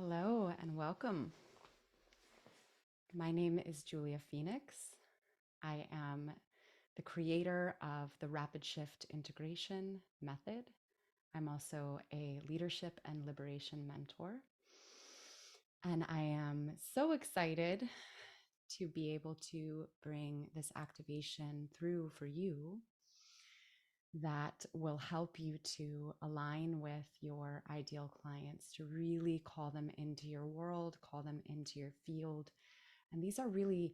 Hello and welcome. My name is Julia Phoenix. I am the creator of the Rapid Shift Integration Method. I'm also a leadership and liberation mentor. And I am so excited to be able to bring this activation through for you that will help you to align with your ideal clients, to really call them into your world, call them into your field. And these are really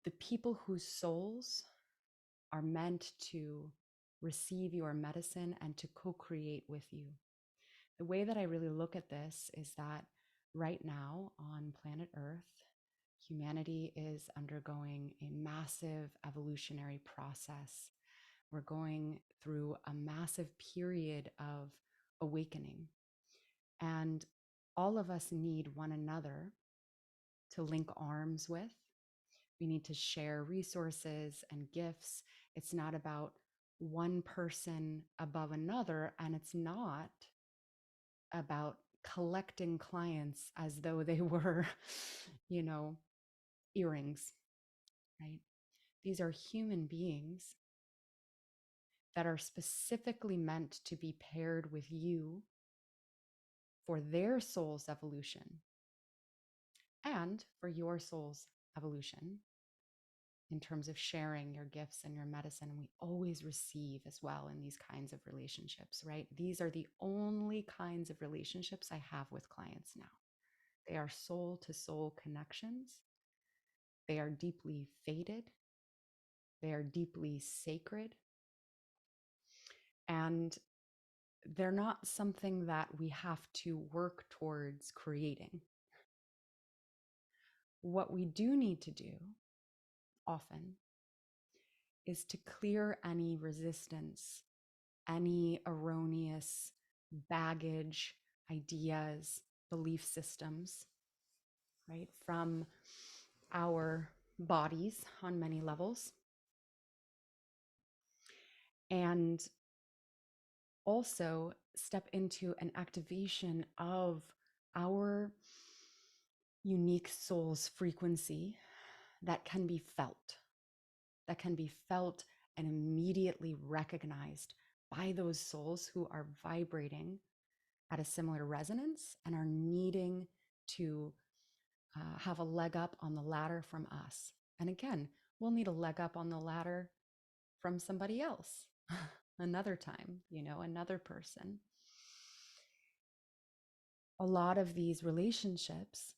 the people whose souls are meant to receive your medicine and to co-create with you. The way that I really look at this is that right now on planet Earth, humanity is undergoing a massive evolutionary process. We're going through a massive period of awakening, and all of us need one another to link arms with. We need to share resources and gifts. It's not about one person above another, and it's not about collecting clients as though they were, earrings, right? These are human beings that are specifically meant to be paired with you for their soul's evolution and for your soul's evolution in terms of sharing your gifts and your medicine. And we always receive as well in these kinds of relationships, right? These are the only kinds of relationships I have with clients now. They are soul to soul connections. They are deeply fated. They are deeply sacred. And they're not something that we have to work towards creating. What we do need to do often is to clear any resistance, any erroneous baggage, ideas, belief systems, right, from our bodies on many levels. And also step into an activation of our unique soul's frequency that can be felt and immediately recognized by those souls who are vibrating at a similar resonance and are needing to have a leg up on the ladder from us. And again, we'll need a leg up on the ladder from somebody else another time, another person. A lot of these relationships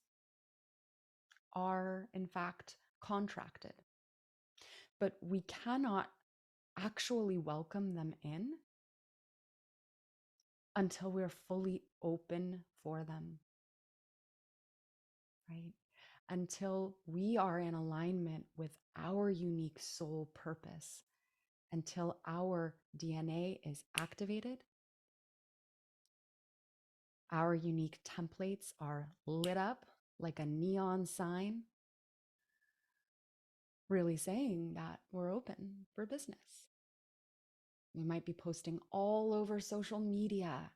are, in fact, contracted, but we cannot actually welcome them in until we're fully open for them, right? Until we are in alignment with our unique soul purpose, until our DNA is activated, our unique templates are lit up like a neon sign, really saying that we're open for business. We might be posting all over social media.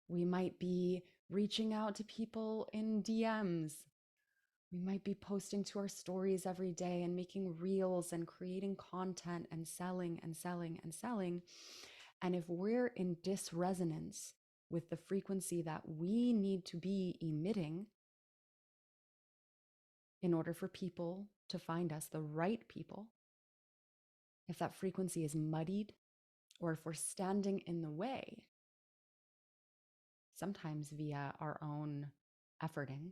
We might be reaching out to people in DMs. We might be posting to our stories every day and making reels and creating content and selling and selling and selling. And if we're in disresonance with the frequency that we need to be emitting in order for people to find us, the right people, if that frequency is muddied, or if we're standing in the way, sometimes via our own efforting,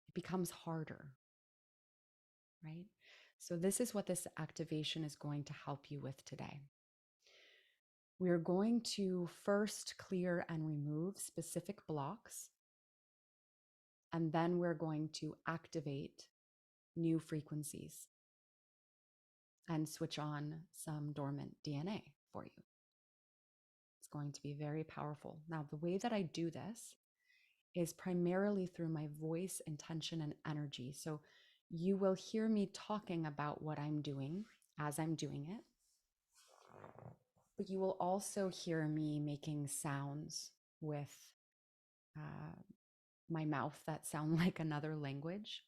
it becomes harder, right? So this is what this activation is going to help you with today. We're going to first clear and remove specific blocks, and then we're going to activate new frequencies and switch on some dormant DNA for you. It's going to be very powerful. Now, the way that I do this is primarily through my voice, intention, and energy. So you will hear me talking about what I'm doing as I'm doing it, but you will also hear me making sounds with uh, my mouth that sound like another language.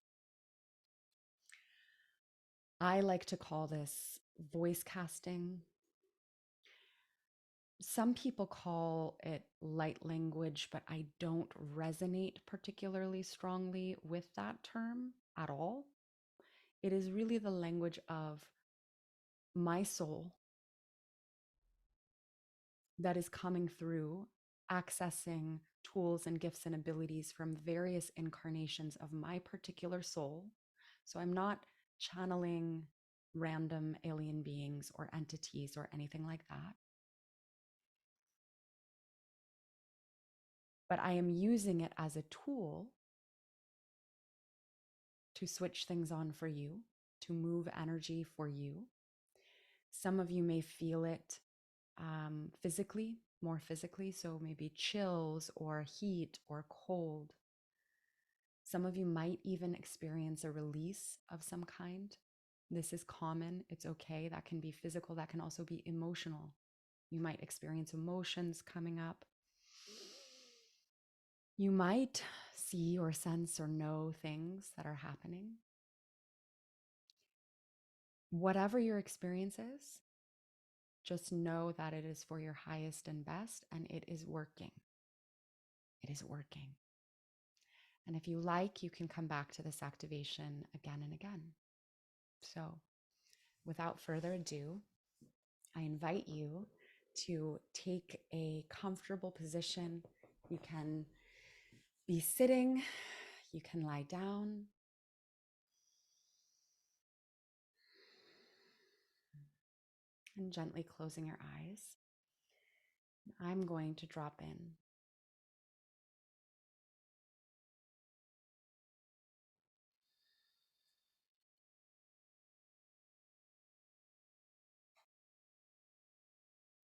I like to call this voice casting. Some people call it light language, but I don't resonate particularly strongly with that term at all. It is really the language of my soul that is coming through, accessing tools and gifts and abilities from various incarnations of my particular soul. So I'm not channeling random alien beings or entities or anything like that. But I am using it as a tool to switch things on for you, to move energy for you. Some of you may feel it physically, more physically, so maybe chills or heat or cold. Some of you might even experience a release of some kind. This is common. It's okay. That can be physical. That can also be emotional. You might experience emotions coming up. You might see or sense or know things that are happening. Whatever your experience is, just know that it is for your highest and best, and it is working. It is working. And if you like, you can come back to this activation again and again. So, without further ado, I invite you to take a comfortable position. You can be sitting, you can lie down. And gently closing your eyes. I'm going to drop in.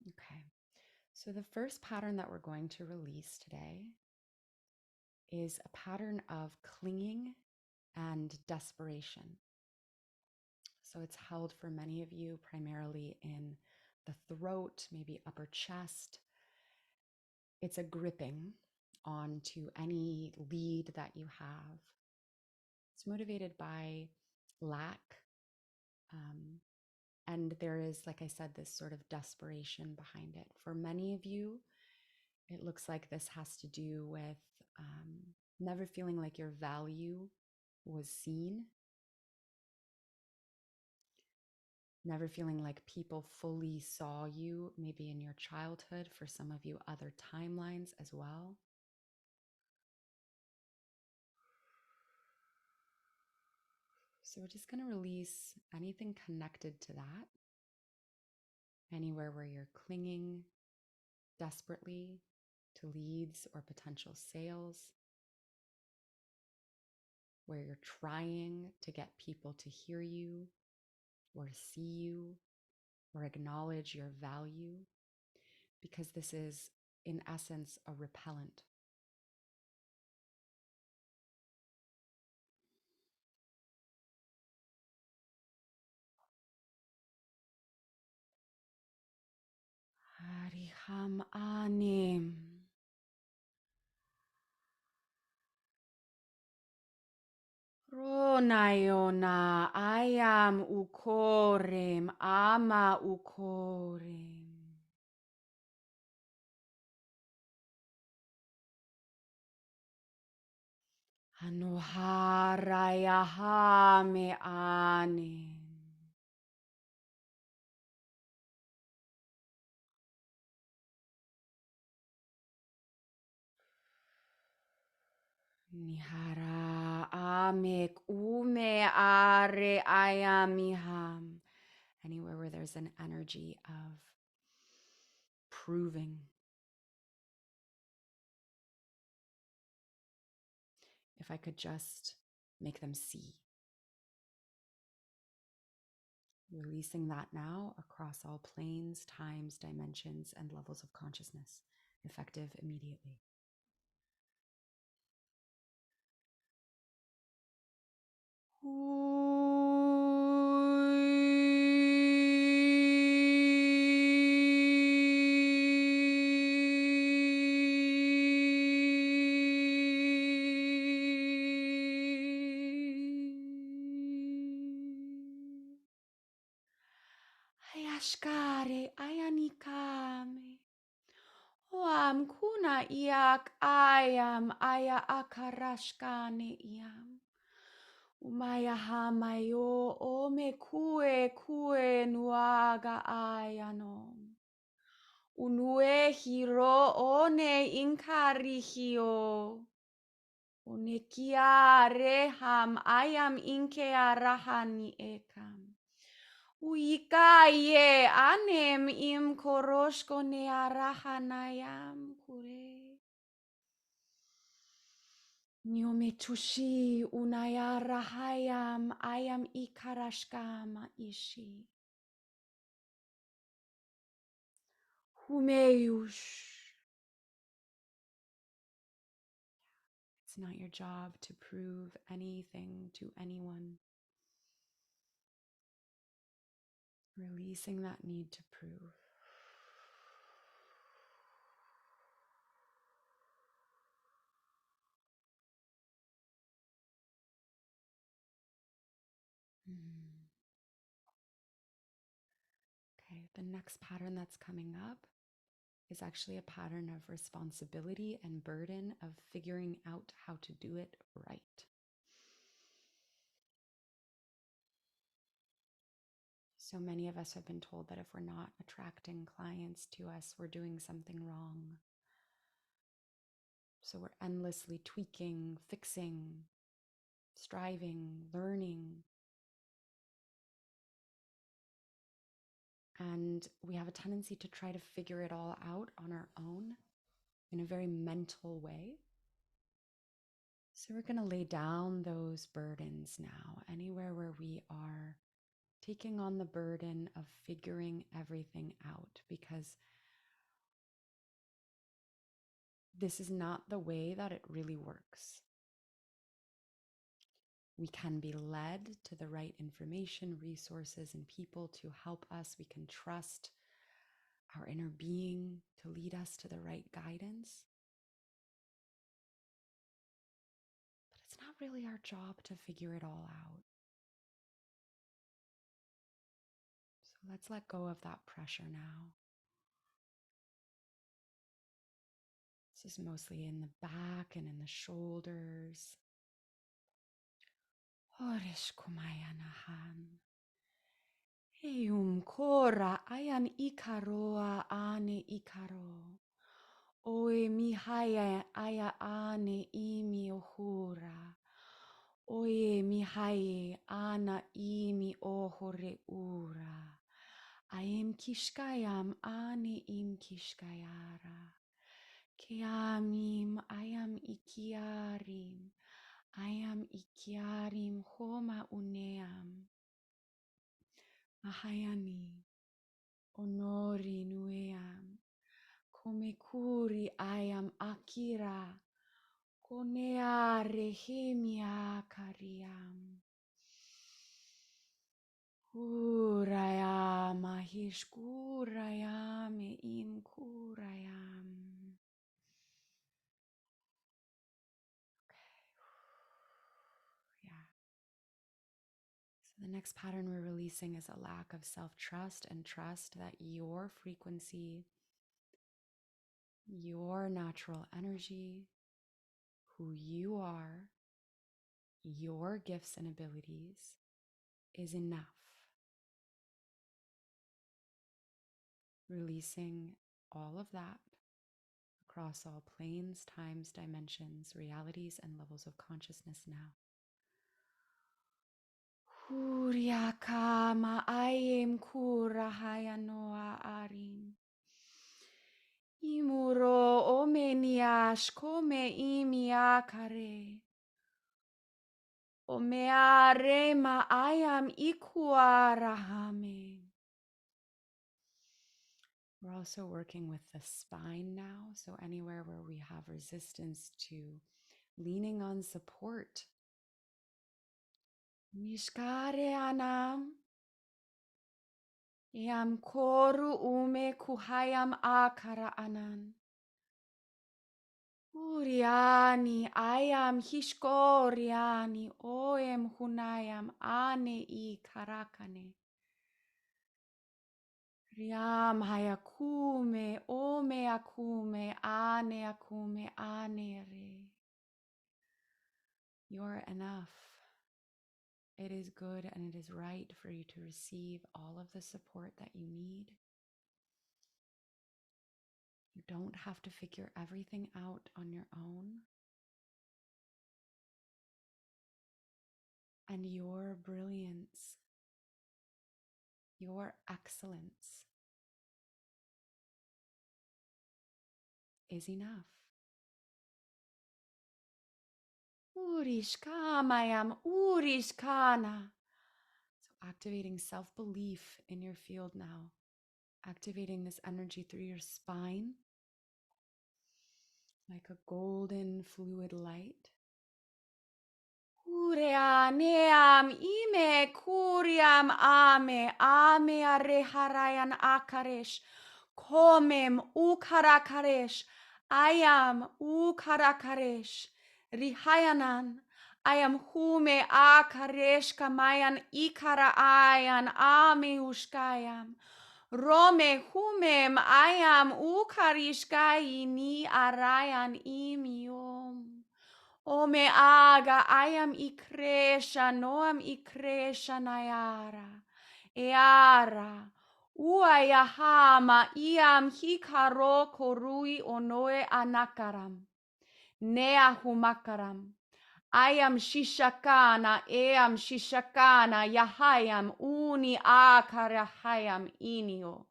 Okay. So the first pattern that we're going to release today is a pattern of clinging and desperation. So it's held for many of you primarily in the throat, maybe upper chest. It's a gripping onto any lead that you have. It's motivated by lack. And there is, like I said, this sort of desperation behind it. For many of you, it looks like this has to do with never feeling like your value was seen, never feeling like people fully saw you, maybe in your childhood, for some of you, other timelines as well. So we're just going to release anything connected to that, anywhere where you're clinging desperately to leads or potential sales, where you're trying to get people to hear you or see you or acknowledge your value, because this is, in essence, a repellent. Hariham anim. Ronayona ayam ukorim ama ukorim. Anuharayahame anim. Nihara amek ume are ayamiham. Anywhere where there's an energy of proving. If I could just make them see. Releasing that now across all planes, times, dimensions, and levels of consciousness, effective immediately. Uishkare ayanikame. Oam kuna iak ayam aya akarashkane iam. Umaya hamayo ome kue kue nuaga ayanom. Unue hiro one inkari hio. Onekia reham ayam inkea rahani ekam. Uika ye anem im koroshko ne arahanayam kure. Nyome tushi unaya rahayam ayam ikarashkama ishi. Humeush. It's not your job to prove anything to anyone. Releasing that need to prove. Okay, the next pattern that's coming up is actually a pattern of responsibility and burden of figuring out how to do it right. So many of us have been told that if we're not attracting clients to us, we're doing something wrong. So we're endlessly tweaking, fixing, striving, learning. And we have a tendency to try to figure it all out on our own in a very mental way. So we're going to lay down those burdens now, anywhere where we are taking on the burden of figuring everything out, because this is not the way that it really works. We can be led to the right information, resources, and people to help us. We can trust our inner being to lead us to the right guidance. But it's not really our job to figure it all out. So let's let go of that pressure now. This is mostly in the back and in the shoulders. Horish kumayanahan. Eum kora ayan ikaroa ane ikaro. Oe mihaya aya ane imi ohura. Oe mihaye ana imi ohore ura. Aem kishkayam ane im kishkayara. Keamim ayam ikiarim. Ayam ikiarim homa uneam. Mahayani onori nueam. Komekuri ayam akira. Konea rehemia kariam. Urayam ahishkurayam im kurayam. Yeah. So the next pattern we're releasing is a lack of self-trust and trust that your frequency, your natural energy, who you are, your gifts and abilities is enough. Releasing all of that across all planes, times, dimensions, realities, and levels of consciousness now. Huriaka ma'ayem kurahaya noa arim. Imuro omeniash kome imiakare. Omeare ma'ayam ikuarahame. We're also working with the spine now. So anywhere where we have resistance to leaning on support. Mishkare anam. Iam koru ume kuhayam akara anan. Uriani ayam hishkoriani oem hunayam ane I karakane. Riam hayakume, ome akume, ane akume, ane re. You're enough. It is good and it is right for you to receive all of the support that you need. You don't have to figure everything out on your own. And your brilliance, your excellence is enough. Urishkamayam urishkana. So activating self-belief in your field now. Activating this energy through your spine like a golden fluid light. Kurea neam ime kuriam ame areharayan akaresh, komem ukarakaresh, ayam ukarakaresh, rihayanan, ayam hume akaresh kamayan ikara ayan ame ushkayam. Rome humem ayam ukarishkai ni arayan imiom. Ome aga ayam ikresha noam ikresha nayara. Eara. Uayahama iam hikaro korui onoe anakaram. Nea humakaram. Ayam shishakana eam shishakana yahayam uni akarahayam inio.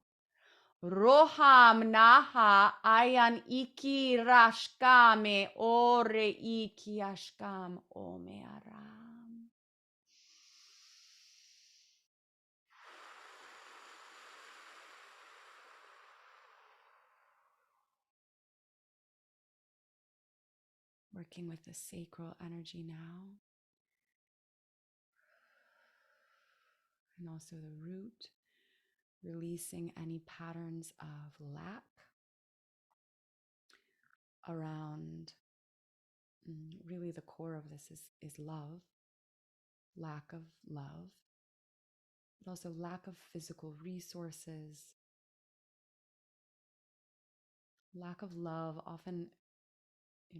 Roham naha ayan iki rashkame ore iki ashkam ome aram. Working with the sacral energy now. And also the root. Releasing any patterns of lack around. Really, the core of this is love. Lack of love. But also lack of physical resources. Lack of love often,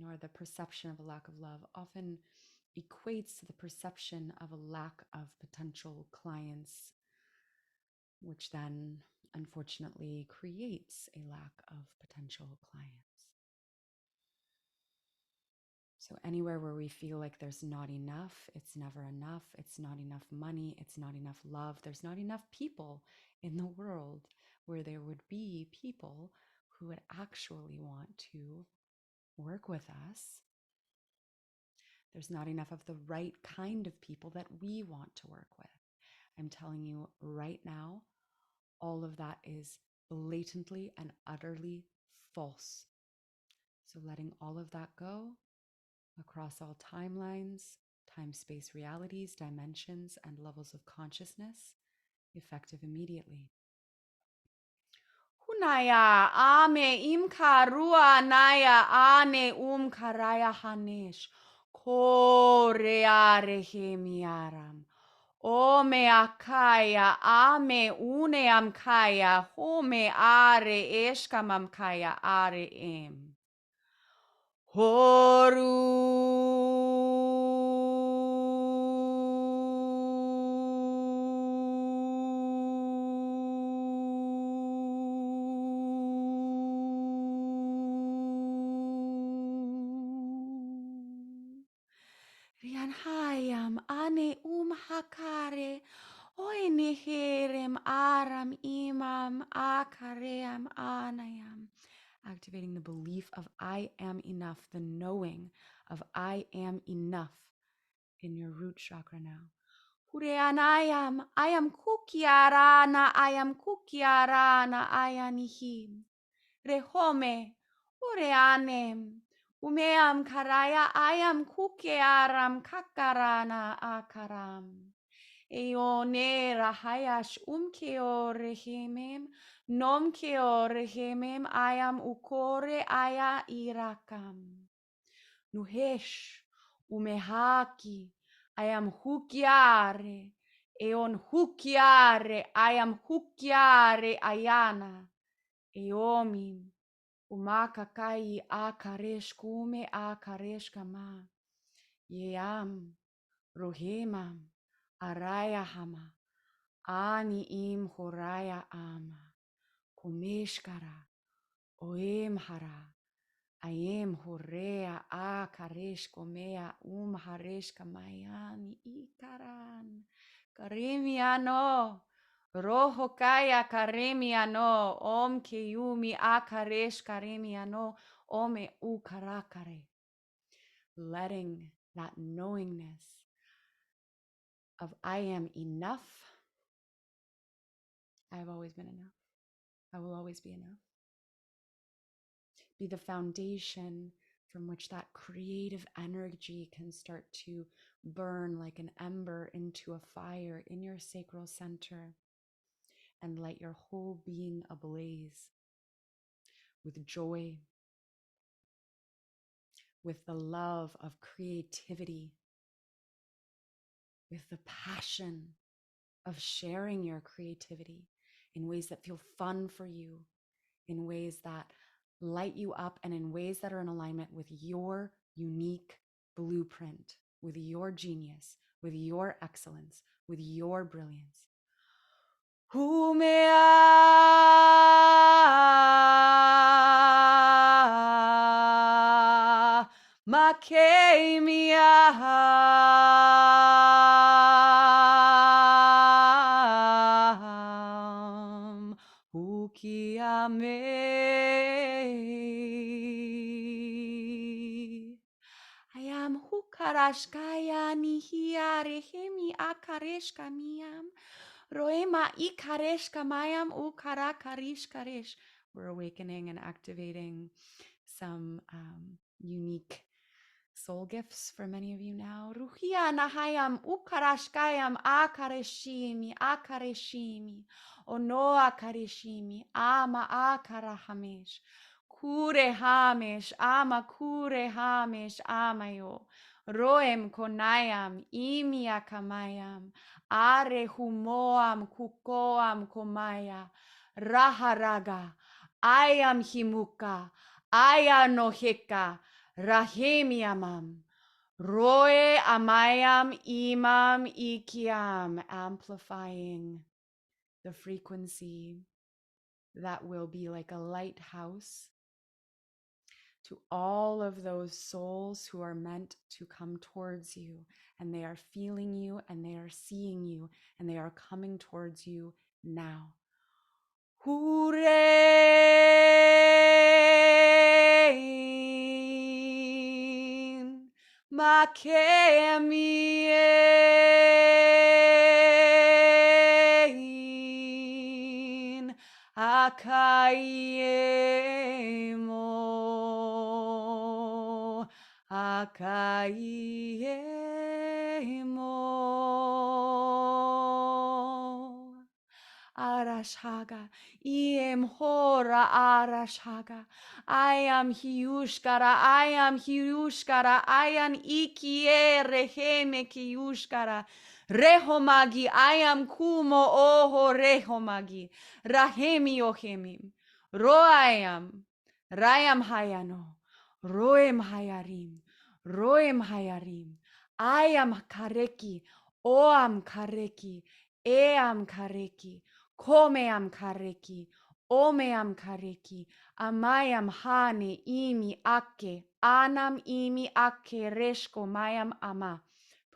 or the perception of a lack of love often equates to the perception of a lack of potential clients, which then unfortunately creates a lack of potential clients. So anywhere where we feel like there's not enough, it's never enough, it's not enough money, it's not enough love, there's not enough people in the world where there would be people who would actually want to work with us. There's not enough of the right kind of people that we want to work with. I'm telling you right now, all of that is blatantly and utterly false. So letting all of that go across all timelines, time-space realities, dimensions, and levels of consciousness, effective immediately. Hunaya ame imka rua naya ane karaya hanesh. Koreare hemiaram. Ome akaya ame une amkaya home are eshkamamkaya are em. Horu. Rianhayam ane hakare oine herem aram imam akaream anayam. Activating the belief of I am enough, the knowing of I am enough in your root chakra now. Hureanayam, I am kukiarana, I am kukiarana, ayanihim. Rehome, ureanem. Umeam karaya ayam kukearam kakarana akaram. Eone rahayash umkeo rehemem, nomkeo rehemem ayam ukore aya irakam. Nuhesh umehaki ayam hukiare, Eon hukiare, I am hukiare ayana. Eomim, umakakai akaresh kume akaresh kama. Yeam, rohemam, arayahama, ani im horaya ama. Kumeshkara, oemhara, ayem horea a karesh komea haresh kamayani ikaran. Karimiano, roho kaya karimiano, om keyumi a karesh karimiano, ome u karakare. Letting that knowingness of I am enough. I've always been enough. I will always be enough. Be the foundation from which that creative energy can start to burn like an ember into a fire in your sacral center and light your whole being ablaze with joy, with the love of creativity, with the passion of sharing your creativity in ways that feel fun for you, in ways that light you up, and in ways that are in alignment with your unique blueprint, with your genius, with your excellence, with your brilliance. Humea makemiam ukiame. I am hukarashkaya nihia rehemi akareshka miam. Roema ikareshka mayam ukarakarish karesh. We're awakening and activating some unique soul gifts for many of you now. Ruhia nahayam ukarashkayam akareshimi. Ono akareshimi. Ama akarahamesh. Kure hamesh, ama kure hamesh, amayo. Roem konayam, imia kamayam. Are humoam, kukoam komaya. Raharaga. Ayam himuka. Aya noheka. Rahemiamam. Roe amayam imam ikiam. Amplifying the frequency that will be like a lighthouse to all of those souls who are meant to come towards you, and they are feeling you, and they are seeing you, and they are coming towards you now. Hurein makemiein akaiemo akaiemo. Arashaga, iem hora arashaga. I am hiushkara, I am hiushkara, I am ikie reheme kiushkara. Rehomagi, I am kumo oho rehomagi. Rahemi ohemim. Roayam, rayam hayano. Roem hayarim, roem hayarim. I am kareki, oam kareki, eam kareki. Komeam kareki, omeam kareki, amayam hane imi ake, anam imi ake reshko mayam ama.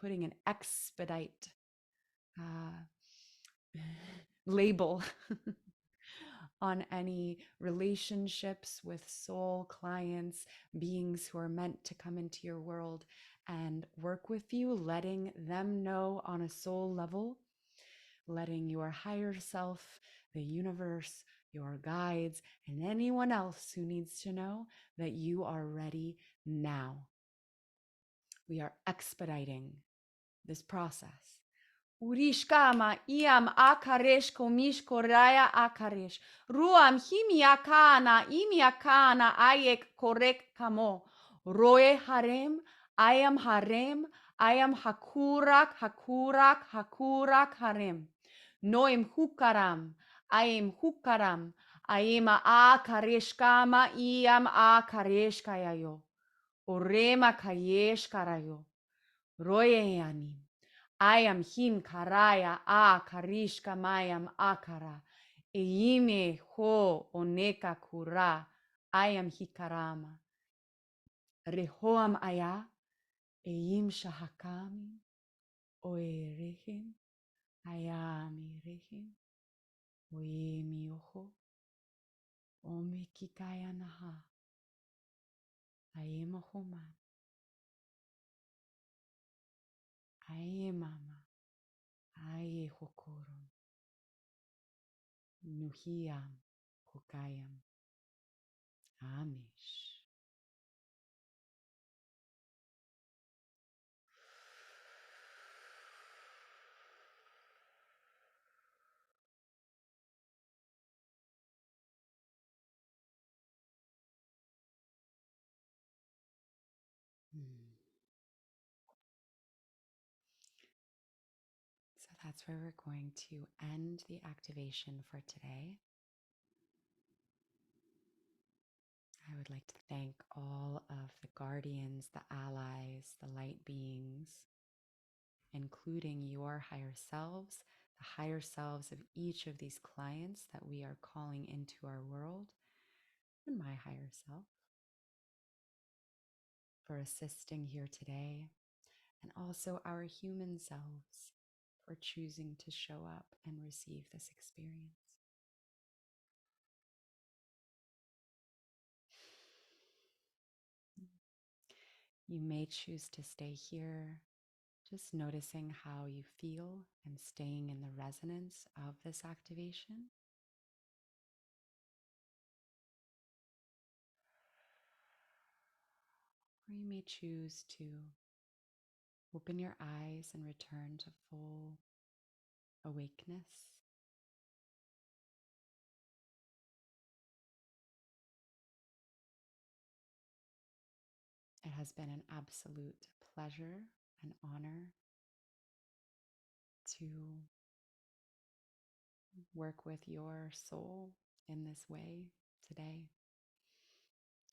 Putting an expedite label on any relationships with soul clients, beings who are meant to come into your world and work with you, letting them know on a soul level, letting your higher self, the universe, your guides, and anyone else who needs to know that you are ready now. We are expediting this process. Urishkama iam akaresh komishko raya akaresh. Ruam himiakana ayek korek kamo. Roe harem, I am harem, I am Hakurak, Hakurak, Hakurak Harim. Noim Hukaram. I am Hukaram. I am A Kareshkama, Iam A Kareshkayayo. Orema Kayesh Karayo. Royeanim. I am Him Karaya A Karishka Mayam Akara. Eime Ho Oneka Kura. I am Hikarama. Rehoam Aya. Eim Shahakami. Oerehim. Ayami Rehim. Oemi Oho. Ome Kikaya Naha. Aema Homan. Aemama. Ae Hokorum. Nuhiam. Hokayam. Amish. So that's where we're going to end the activation for today. I would like to thank all of the guardians, the allies, the light beings, including your higher selves, the higher selves of each of these clients that we are calling into our world, and my higher self, for assisting here today, and also our human selves for choosing to show up and receive this experience. You may choose to stay here, just noticing how you feel and staying in the resonance of this activation. Or you may choose to open your eyes and return to full awakeness. It has been an absolute pleasure and honor to work with your soul in this way today.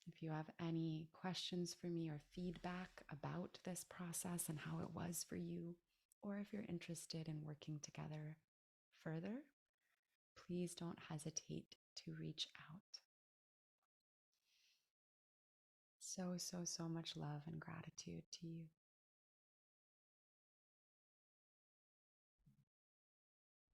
If you have any questions for me or feedback about this process and how it was for you, or if you're interested in working together further, please don't hesitate to reach out. So much love and gratitude to you.